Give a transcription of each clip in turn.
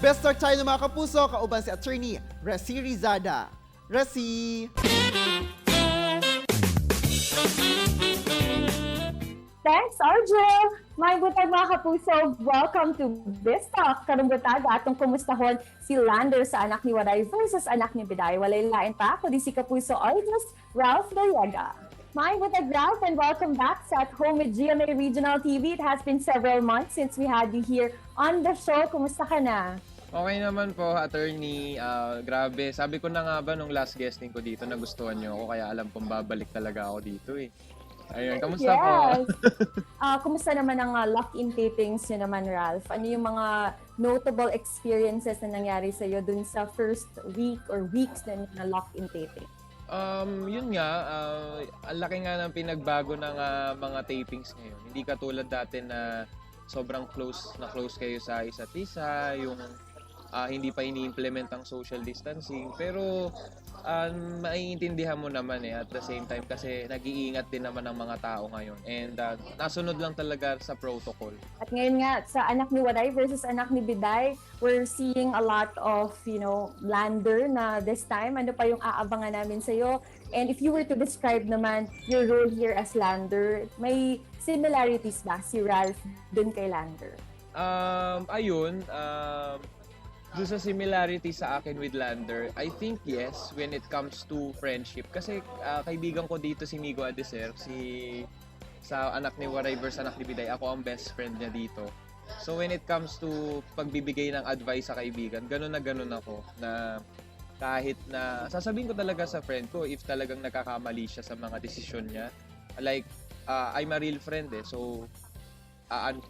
Best talk tayo ng mga kapuso, kauban si Attorney Resi Rizada. Resi! Thanks, Arjel! May butag mga kapuso, welcome to This Talk. Karong butaga atong kumustahon si Lander sa anak ni Waray versus anak ni Biday. Walay lain pa, kundi si kapuso Arjus Ralph Noriega. May butag Ralph and welcome back sa At Home with GMA Regional TV. It has been several months since we had you here on the show. Kumusta ka na? Okay naman po, attorney. Grabe. Sabi ko na nga ba nung last guesting ko dito, nagustuhan niyo ako, kaya alam kong babalik talaga ako dito eh. Ayun, kamusta po? Kumusta naman ang lock-in tapings niyo naman, Ralph? Ano yung mga notable experiences na nangyari sa iyo dun sa first week or weeks na lock-in taping? Yun nga, ang laki nga ng pinagbago ng mga tapings ngayon. Hindi katulad dati na sobrang close kayo sa isa't isa, yung hindi pa ini-implement ang social distancing. Pero maiintindihan mo naman at the same time kasi nag-iingat din naman ang mga tao ngayon. And nasunod lang talaga sa protocol. At ngayon nga, sa anak ni Waray versus anak ni Biday, we're seeing a lot of, Lander na this time. Ano pa yung aabangan namin sa'yo? And if you were to describe naman your role here as Lander, may similarities ba si Ralph dun kay Lander? Doon sa similarity sa akin with Lander, I think yes, when it comes to friendship. Kasi kaibigan ko dito si Migo Adeser, sa anak ni Waray versus anak ni Biday, ako ang best friend niya dito. So when it comes to pagbibigay ng advice sa kaibigan, ganun ako na kahit na sasabihin ko talaga sa friend ko if talagang nagkakamali siya sa mga desisyon niya. Like, I'm a real friend so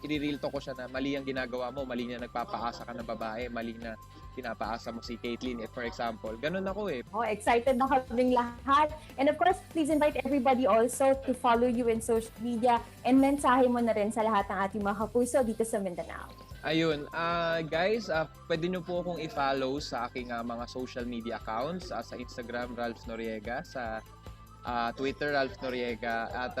i-real talk ko siya na mali ang ginagawa mo, mali na nagpapaasa ka ng babae, mali na pinapaasa mo si Caitlyn, for example. Ganun ako Excited na kaming lahat. And of course, please invite everybody also to follow you in social media and mensahe mo na rin sa lahat ng ating mga kapuso dito sa Mindanao. Ayun, guys, pwede nyo po akong i-follow sa aking mga social media accounts, sa Instagram, Ralph Noriega, sa Twitter, Ralph Noriega, at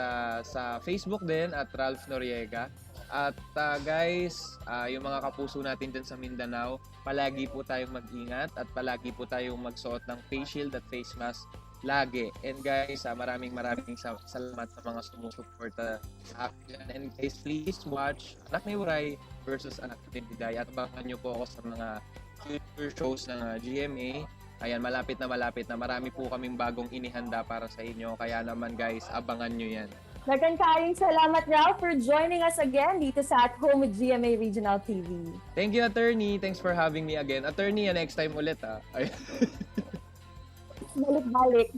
sa Facebook din, at Ralph Noriega. At guys, yung mga kapuso natin din sa Mindanao, palagi po tayong mag-ingat at palagi po tayong magsuot ng face shield at face mask lagi. And guys, maraming salamat sa mga sumusuporta sa akin. And guys, please watch Anak ni Waray versus Anak ni Biday. At abangan nyo po ako sa mga future shows ng GMA. Ayan, malapit na. Marami po kaming bagong inihanda para sa inyo. Kaya naman guys, abangan nyo yan. Nagkakaing salamat, Ralph, for joining us again dito sa At Home with GMA Regional TV. Thank you, attorney. Thanks for having me again. Attorney, next time ulit Balik-balik.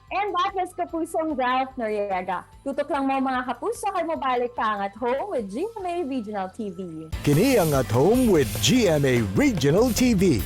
And that was Kapusong Ralph Noriega. Tutok lang mo mga kapuso kay mabalik pa ang At Home with GMA Regional TV. Kini ang At Home with GMA Regional TV.